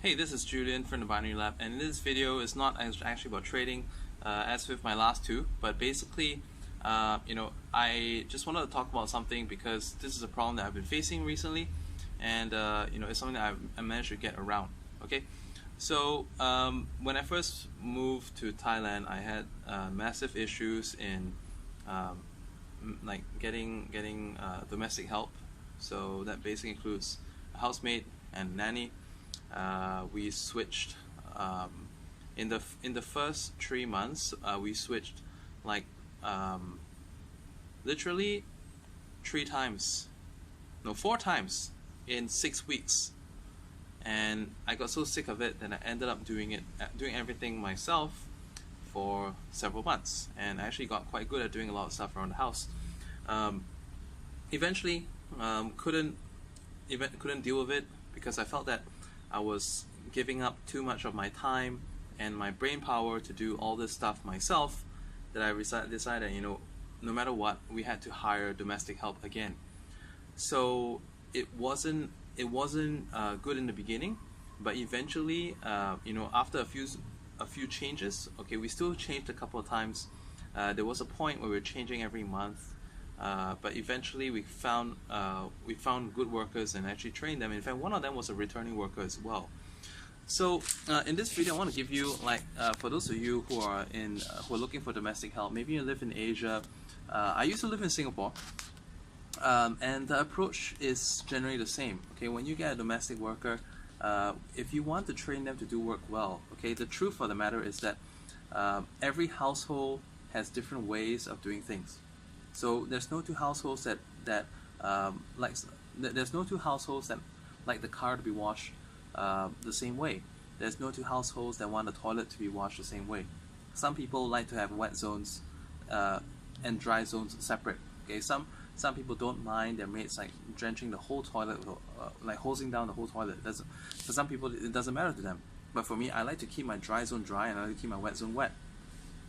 Hey, this is Julian from the Binary Lab, and this video is not actually about trading, as with my last two, but basically, I just wanted to talk about something because this is a problem that I've been facing recently, and it's something that I managed to get around. Okay, so when I first moved to Thailand, I had massive issues in like getting domestic help. So that basically includes a housemaid and nanny. We switched in the first 3 months. We switched like literally 3 times, no, 4 times in 6 weeks, and I got so sick of it that I ended up doing everything myself for several months, and I actually got quite good at doing a lot of stuff around the house. Eventually, couldn't deal with it because I felt that I was giving up too much of my time and my brain power to do all this stuff myself, that I decided, no matter what, we had to hire domestic help again. So it wasn't good in the beginning, but eventually, after a few changes, okay, we still changed a couple of times. There was a point where we were changing every month, but eventually we found good workers and actually trained them. In fact, one of them was a returning worker as well. So in this video, I want to give you, for those of you who are looking for domestic help. Maybe you live in Asia. I used to live in Singapore, and the approach is generally the same. Okay, when you get a domestic worker, if you want to train them to do work well, okay, the truth of the matter is that every household has different ways of doing things. So there's no two households that there's no two households that like the car to be washed the same way. There's no two households that want the toilet to be washed the same way. Some people like to have wet zones and dry zones separate. Okay, some people don't mind their mates like drenching the whole toilet, like hosing down the whole toilet. For some people, it doesn't matter to them. But for me, I like to keep my dry zone dry and I like to keep my wet zone wet.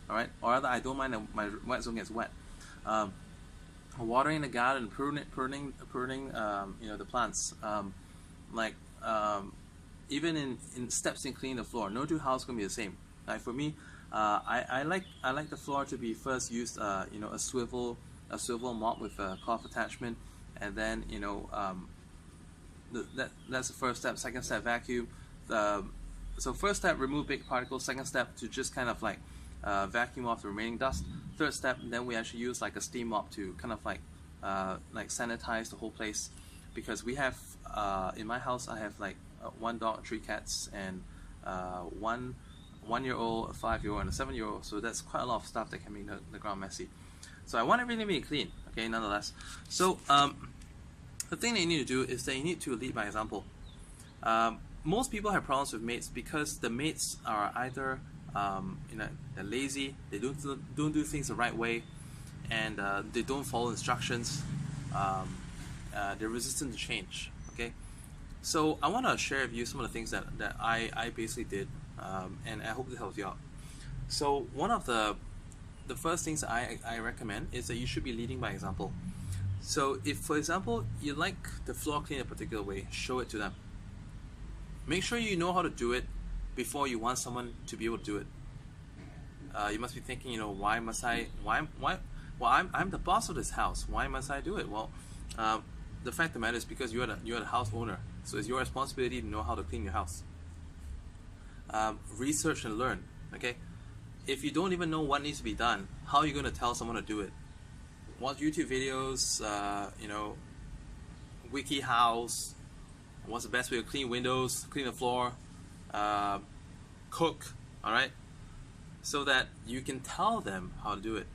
All right, or rather, I don't mind that my wet zone gets wet. Watering the garden, pruning the plants, even in steps in cleaning the floor. No two houses gonna be the same. Like for me, I like the floor to be first used, a swivel mop with a cloth attachment, and then that's the first step. Second step, vacuum. So first step, remove big particles. Second step, to just kind of vacuum off the remaining dust. Third step, then we actually use like a steam mop to kind of sanitize the whole place, because we have in my house I have one dog, 3 cats, and one 1-year-old, a 5-year-old, and a 7-year-old. So that's quite a lot of stuff that can make the ground messy. So I want everything to be clean, okay, nonetheless. So the thing that you need to do is that you need to lead by example. Most people have problems with mates because the mates are either they're lazy, they don't do things the right way, and they don't follow instructions. They're resistant to change. Okay, so I want to share with you some of the things that I basically did, and I hope this helps you out. So one of the first things I recommend is that you should be leading by example. So if, for example, you like the floor cleaned a particular way, show it to them. Make sure you know how to do it before you want someone to be able to do it. You must be thinking, why must I? Why? Well, I'm the boss of this house. Why must I do it? Well, the fact of the matter is because you're the house owner, so it's your responsibility to know how to clean your house. Research and learn. Okay, if you don't even know what needs to be done, how are you going to tell someone to do it? Watch YouTube videos. Wiki house. What's the best way to clean windows, clean the floor, cook, all right? So that you can tell them how to do it.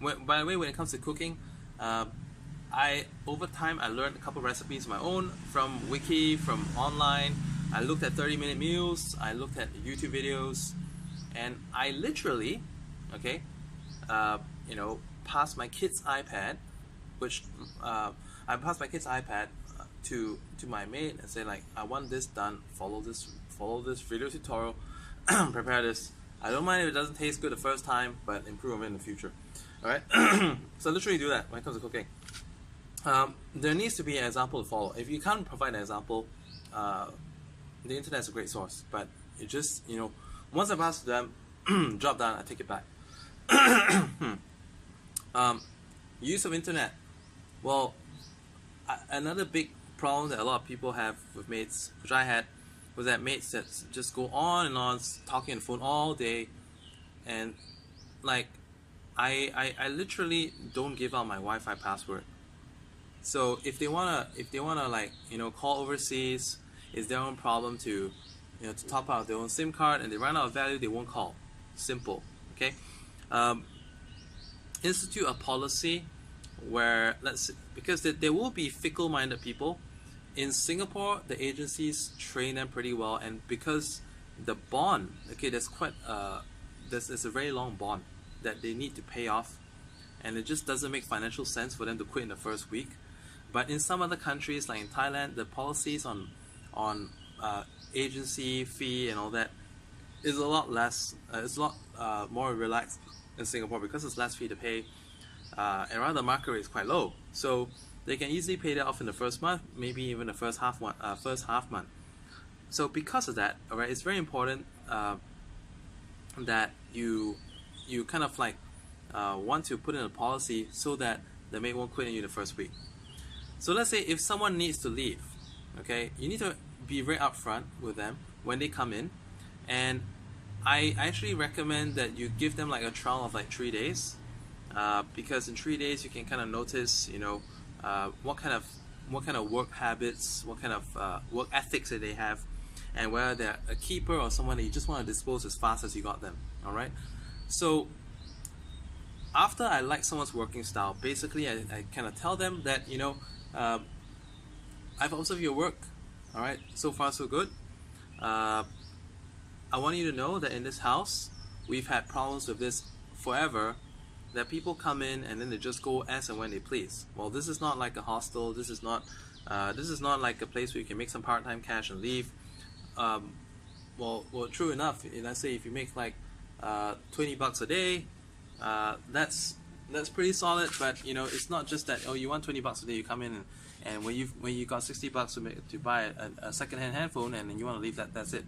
By the way, when it comes to cooking, over time I learned a couple recipes of my own from wiki, from online. I looked at 30-minute meals, I looked at YouTube videos, and I literally, passed my kid's iPad, to my maid and say, I want this done, follow this video tutorial, prepare this. I don't mind if it doesn't taste good the first time, but improve it in the future. Alright? So literally do that when it comes to cooking. There needs to be an example to follow. If you can't provide an example, the internet is a great source, but it just, once I pass to them, drop down, I take it back. Use of internet. Well, another big problem that a lot of people have with mates, which I had, was that mates that just go on and on talking on the phone all day, and like I literally don't give out my Wi-Fi password. So if they wanna like call overseas, it's their own problem to to top out their own SIM card, and they run out of value, they won't call. Simple. Okay. Institute a policy where because there will be fickle-minded people. In Singapore, the agencies train them pretty well, and because the bond, okay, there's a very long bond that they need to pay off, and it just doesn't make financial sense for them to quit in the first week. But in some other countries, like in Thailand, the policies on agency fee and all that is a lot less. It's a lot more relaxed in Singapore because it's less fee to pay, and rather the market rate is quite low. So they can easily pay that off in the first month, maybe even the first half month. So because of that, alright, it's very important that you kind of like want to put in a policy so that the mate won't quit on you the first week. So let's say if someone needs to leave, okay, you need to be very upfront with them when they come in, and I actually recommend that you give them like a trial of like 3 days, because in 3 days you can kind of notice, what kind of work habits, what kind of work ethics that they have, and whether they're a keeper or someone that you just want to dispose as fast as you got them. All right. So after I like someone's working style, basically I kind of tell them that I've observed your work. All right, so far so good. I want you to know that in this house we've had problems with this forever, that people come in and then they just go as and when they please. Well, this is not like a hostel. This is not like a place where you can make some part-time cash and leave. Well, true enough. Let's say if you make like $20 a day, that's pretty solid. But it's not just that. Oh, you want $20 a day, you come in and when you got $60 to buy a second-hand handphone and then you want to leave, that's it.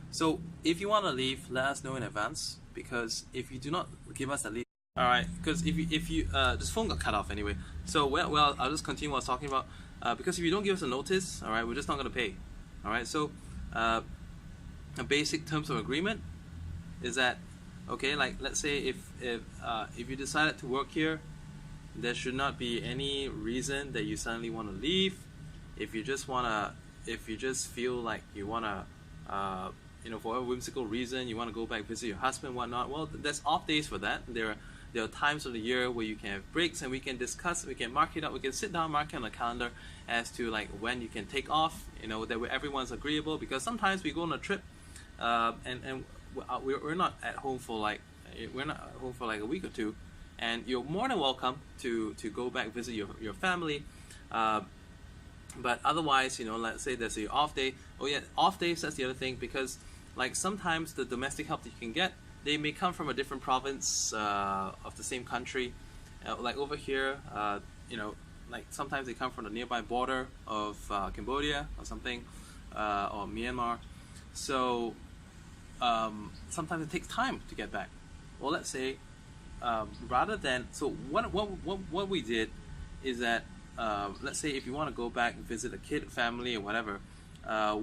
So if you want to leave, let us know in advance, because if you do not give us at least. Alright, because if you this phone got cut off anyway. So well I'll just continue what I was talking about. Because if you don't give us a notice, alright, we're just not gonna pay. Alright, so a basic terms of agreement is that, okay, like let's say if you decided to work here, there should not be any reason that you suddenly want to leave. If you just feel like you wanna for a whimsical reason you want to go back visit your husband, whatnot, well, there's off days for that. There are times of the year where you can have breaks, and we can discuss, we can mark it up, we can sit down, mark it on the calendar as to like when you can take off, that everyone's agreeable, because sometimes we go on a trip and we're not at home for like a week or two, and you're more than welcome to go back visit your family, but otherwise, let's say there's a off day. Oh yeah, off days, that's the other thing, because like sometimes the domestic help that you can get, they may come from a different province of the same country. Like over here, like sometimes they come from the nearby border of Cambodia or something, or Myanmar. So sometimes it takes time to get back. Well, let's say rather than, so what we did is that let's say if you want to go back and visit a kid, family, or whatever,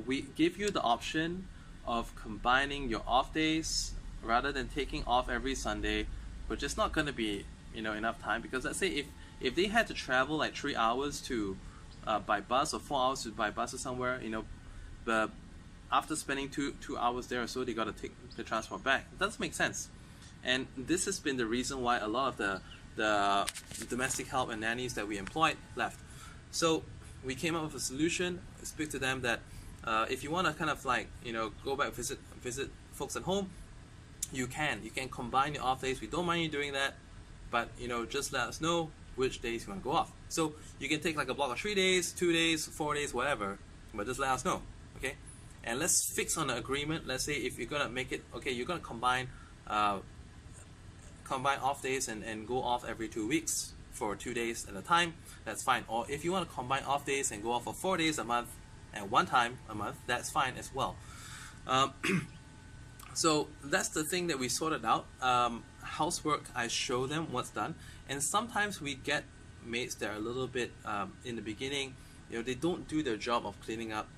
we give you the option of combining your off days. Rather than taking off every Sunday, but just not going to be enough time, because let's say if they had to travel like 3 hours to by bus, or 4 hours to by bus or somewhere, but after spending two hours there or so, they got to take the transport back. It doesn't make sense, and this has been the reason why a lot of the domestic help and nannies that we employed left. So we came up with a solution. Speak to them that if you want to kind of like go back visit folks at home, you can combine your off days. We don't mind you doing that, but just let us know which days you want to go off. So you can take like a block of 3 days, 2 days, 4 days, whatever, but just let us know, okay? And let's fix on an agreement. Let's say if you're gonna make it, okay, you're gonna combine off days and go off every 2 weeks for 2 days at a time, that's fine. Or if you want to combine off days and go off for 4 days a month, and one time a month, that's fine as well. Um, so that's the thing that we sorted out. Housework, I show them what's done, and sometimes we get maids that are a little bit in the beginning, they don't do their job of cleaning up,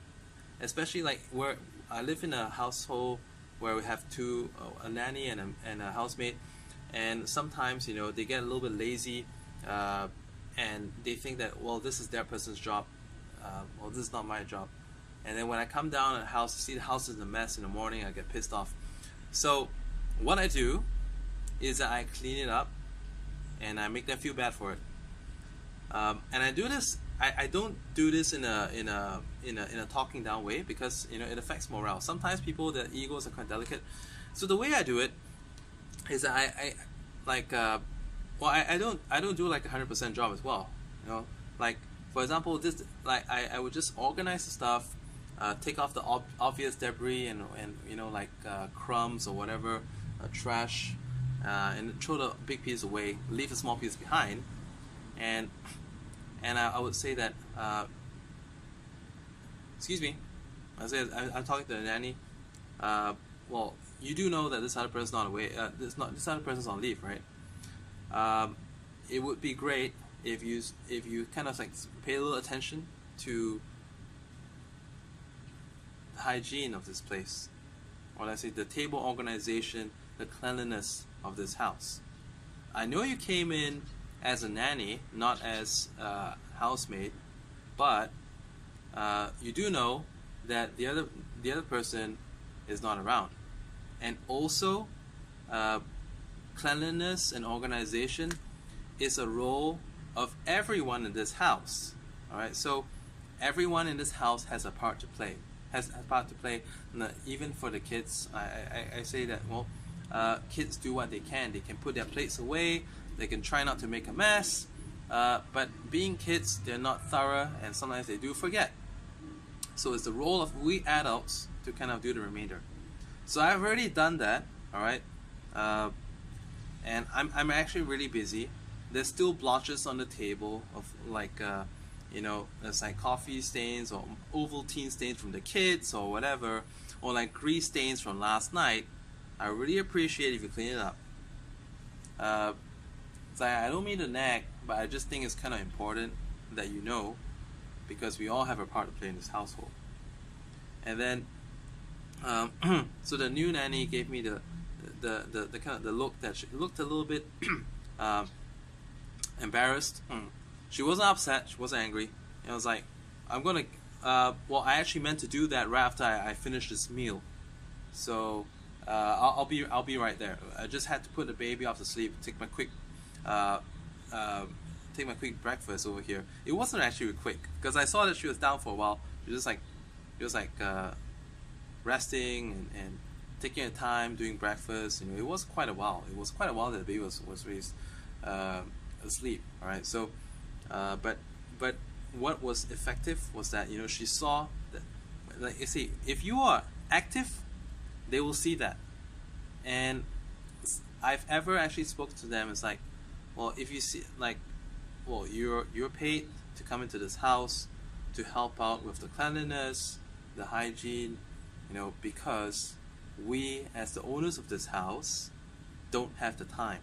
especially like where I live in a household where we have two, a nanny and a housemaid, and sometimes they get a little bit lazy, and they think that, well, this is their person's job, well, this is not my job. And then when I come down at the house, see the house is a mess in the morning, I get pissed off. So what I do is that I clean it up and I make them feel bad for it. And I do this. I don't do this in a talking down way, because it affects morale. Sometimes people, their egos are quite delicate. So the way I do it is that I like I don't do like 100% job as well. Like for example, this, like I would just organize the stuff, take off the obvious debris and like crumbs or whatever, trash, and throw the big piece away, leave a small piece behind, and I would say that, excuse me, I'm talking to the nanny. Well, you do know that this other person's not away. This other person's on leave, right? It would be great if you kind of like pay a little attention to the hygiene of this place, or let's say the table organization, the cleanliness of this house. I know you came in as a nanny, not as a housemaid, but you do know that the other person is not around, and also cleanliness and organization is a role of everyone in this house. All right, so everyone in this house has a part to play. Even for the kids, I say that, well, kids do what they can. They can put their plates away. They can try not to make a mess. But being kids, they're not thorough, and sometimes they do forget. So it's the role of we adults to kind of do the remainder. So I've already done that. All right, and I'm actually really busy. There's still blotches on the table of like there's like coffee stains or Ovaltine stains from the kids or whatever, or like grease stains from last night. I really appreciate if you clean it up. So I don't mean to nag, but I just think it's kind of important that because we all have a part to play in this household. And then so the new nanny gave me the kind of the look that she looked a little bit embarrassed. She wasn't upset, she wasn't angry. And I was like, I'm gonna well, I actually meant to do that right after I finished this meal. So I'll be right there. I just had to put the baby off to sleep, take my quick breakfast over here. It wasn't actually quick, because I saw that she was down for a while. She was like resting and taking her time doing breakfast. It was quite a while. It was quite a while that the baby was raised asleep. All right. So, but what was effective was that she saw that, like you see, if you are active, they will see that. And I've ever actually spoken to them. It's like, well, if you see, like, well, you're paid to come into this house to help out with the cleanliness, the hygiene, because we, as the owners of this house, don't have the time.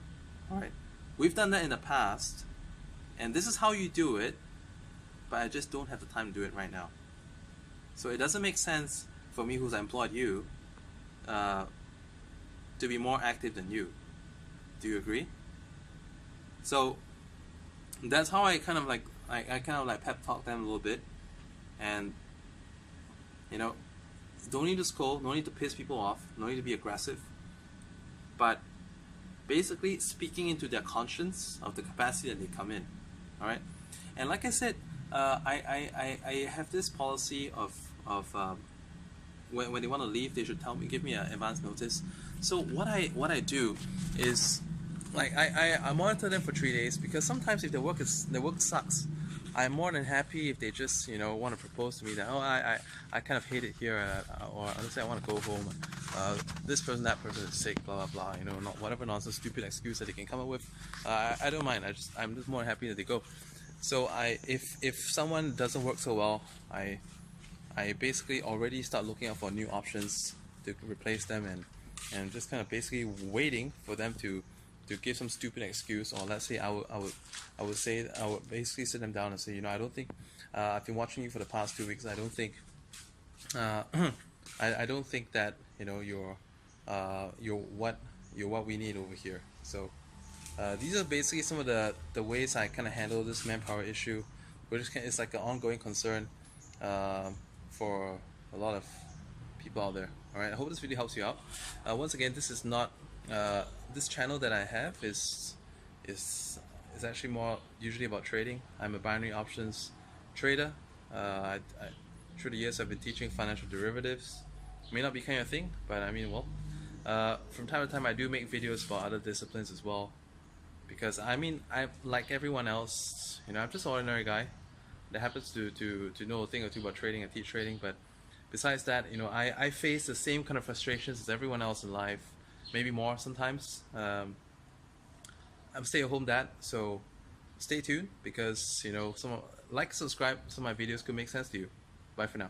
All right, we've done that in the past, and this is how you do it, but I just don't have the time to do it right now. So it doesn't make sense for me, who's employed you, to be more active than you. Do you agree? So that's how I kind of like pep talk them a little bit, and don't need to scold, no need to piss people off, no need to be aggressive, but basically speaking into their conscience of the capacity that they come in. All right, and like I said, I have this policy of when they want to leave, they should give me an advance notice. So what I do is, like, I monitor them for 3 days, because sometimes if their work sucks, I'm more than happy if they just want to propose to me that, oh, I kind of hate it here, or let's say I want to go home, this person, that person is sick, blah blah blah, not whatever nonsense stupid excuse that they can come up with. I don't mind. I'm just more happy that they go. So if someone doesn't work so well, I I basically already start looking out for new options to replace them, and just kind of basically waiting for them to give some stupid excuse, or let's say I would basically sit them down and say, I don't think I've been watching you for the past 2 weeks. I don't think uh, I don't think that you're what we need over here. So these are basically some of the ways I kind of handle this manpower issue, which is like an ongoing concern for a lot of people out there. Alright, I hope this video helps you out. Once again, this is not this channel that I have is actually more usually about trading. I'm a binary options trader. Through the years I've been teaching financial derivatives. May not be kind of thing, but I mean, well, from time to time I do make videos about other disciplines as well, because I mean, I like everyone else, I'm just an ordinary guy that happens to know a thing or two about trading and teach trading. But besides that, I face the same kind of frustrations as everyone else in life, maybe more sometimes. I'm a stay-at-home dad, so stay tuned, because subscribe, some of my videos could make sense to you. Bye for now.